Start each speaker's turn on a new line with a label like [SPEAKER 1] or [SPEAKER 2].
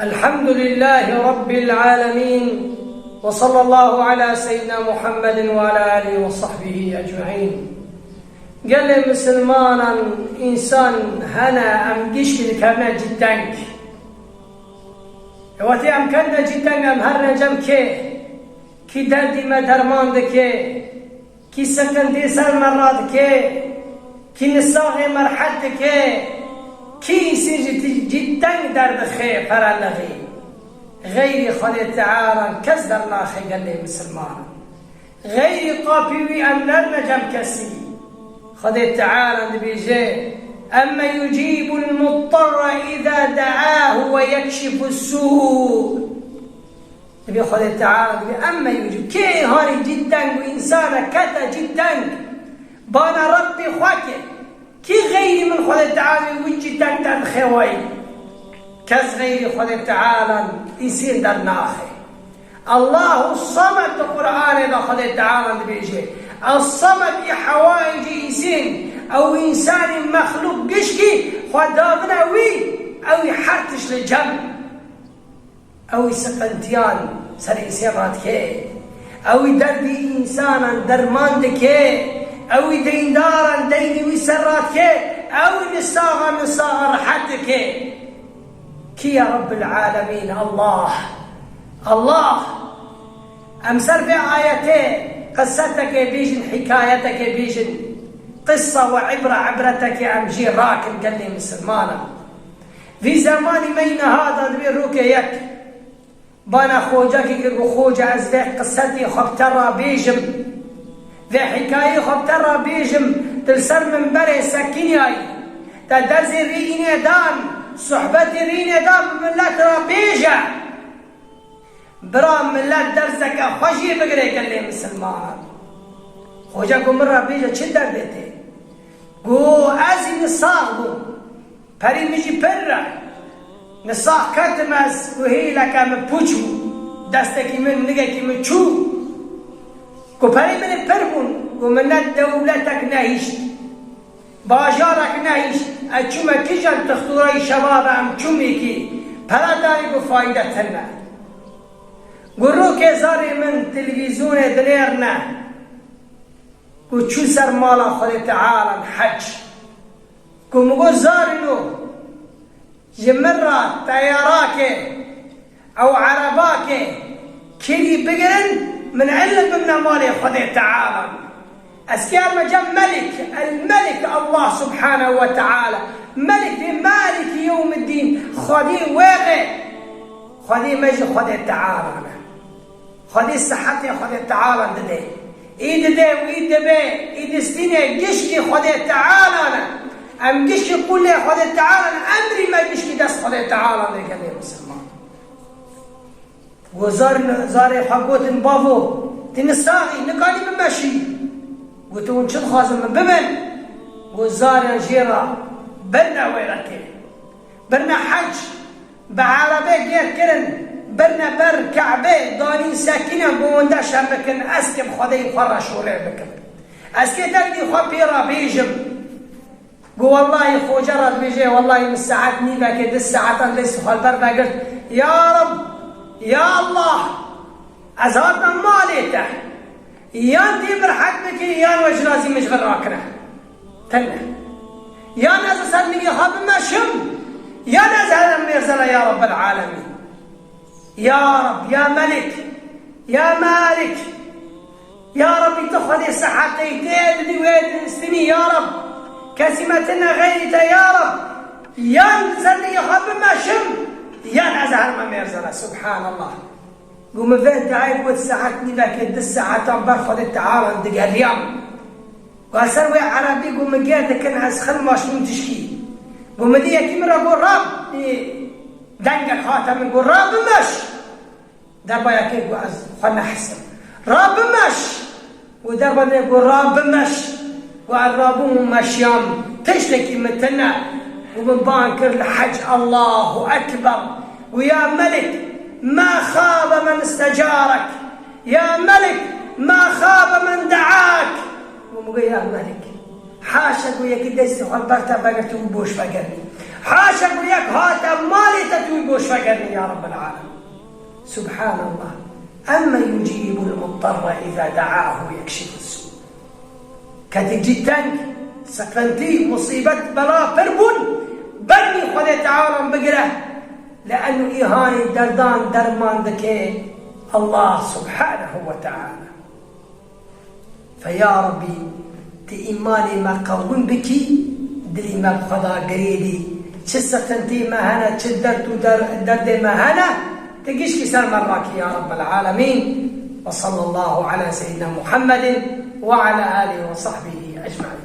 [SPEAKER 1] الحمد لله رب العالمين، وصلى الله على سيدنا محمد وعلى آله وصحبه أجمعين. قال لي مسلمانا إنسان هنا أم قشل كما جدنك واتي أم كنا جدنك أم هرنا جم كي دردي ما درمان كي سكن دي سر مرات كي نصاغي مرحد كي سيجي جدنك درد خي فرالغي غير خلي تعالى كزدر ناخي. قال لي مسلمان غير قابوي أم لرنا جم كسي خذ تعالى بيجي أما يجيب المضطر إذا دعاه ويكشف السوء. نبي خذ تعالى أما يجيب كي هاري جدا وإنسان كتا جدا بانا ربي خواكي كي غيري من خذ تعالى وجدا در خواي كز غيري خذ تعالى يصير در ناخي. الله الصمد القرآن إذا خذ تعالى بيجي الصمد حوائج إنسان أو إنسان مخلوق بيشكي خدابنا وي أو يحرتش للجنب أو يسقنتيان سر إنسان كي أو يدردي إنسانا درمان دكي أو يديندارا ديني ويسرات كي أو نصاغا رحت كي يا رب العالمين. الله أمسر في آيتين قصتك بيجن حكايتك بيجن قصة وعبرة عبرتك أمجي راكن. قال لي مسلمانا في زمان مين هذا بيروك يك بانا خوجك يقول خوجة أزدح قصتي خبترى بيجم ذي حكاية خبترى بيجم تلسر من بري سكيني تدزي ريني دام صحبتي ريني دام من لا ترى بيجا برام من لا درسك خوشي بقري. قال لي مسلمان خوجاكم مرة بيجا چه دردته قو ازي نصاغ پری میجی پر نصاغ کتم از وهي لك ام پوچو دستکی من نگکی من چو قو پری من پر بون قو من دولتك نهيشت باجارك نهيشت اچوما کجان تختوراي شباب ام چومی کی پرا داری قو فایده تنه گروه که زاری من تلویزیون دلیر نه و چو سر مالا خود تعالى حج کو مگو زاری نو جمرة تیاراک او عرباک کلی بگرن من علم من مال خود تعالى اسكار مجم ملك الملك الله سبحانه وتعالى مالك يوم الدين خدي واغي خدي مجي خود تعالى خدي صحتي خد تعالى ددي ايد دي ويد بي ايد سنين قشكي خد تعالى ام قشكي كل خد تعالى امري ما قشكي دس خد تعالى. قال لي مسلمان وزاري حقوت بافو تنساغي نقالي بمشي قلت ونشد خازم بمن وزاري جيرا برنا ويركي برنا حج بعربي غير كرن برنا بر كعبه داني ساكنه بوندا شبكن اسكم خدي فرش ولا بكم اسكي تدي خبيره بيجم قو والله خوجرت بيجي والله من الساعات نيبا كده الساعات ليس خالبر قلت يا رب يا الله ازهرنا ماليته يانتي برحد بك يان وجرازي مش براكنا تنه يان ازسر من يخاب مشم يان ازهر الميرزل يا رب العالمين. يا رب يا ملك يا مالك يا رب تخذي صحتي تيدي ويد سني يا رب كسمتنا غيرت يا رب ينزل يخب ما شم ينزل ما ميرزل. سبحان الله قوم فين تعيب وتساعدني لكن الساعة برخذ تعالى دق اليوم واسروي عربي قوم جاد كان اسخل ما شنو تشكي قوم دي كاميرا قول رب دنق الخاتم يقول راب مش دربا يقول خلنا حسن راب مش ودربا يقول راب مش والرابون مشيام تشتكي متنا ومن بانكر الحج الله أكبر. ويا ملك ما خاب من استجارك يا ملك ما خاب من دعاك. ومقول يا ملك حاشا ويا كده استخبرت بقت وبوش فقرني حاشا وياك هاتا مالي تتوي بوش فقرني يا رب العالمين. سبحان الله. أما يجيب المضطر إذا دعاه يكشف السوء. كتجتنك سكنتي مصيبة بلا فربون بني خذ تعالى بقره لأنه إيهاني دردان درمان ذكي الله سبحانه وتعالى. فيا ربي تإيماني ما قوم بكي دلي ما بخضا قريبي سكنتي ما هنا تشدرت درد ما هنا تقيش كسر مراك يا رب العالمين. وصلى الله على سيدنا محمد وعلى آله وصحبه أجمعين.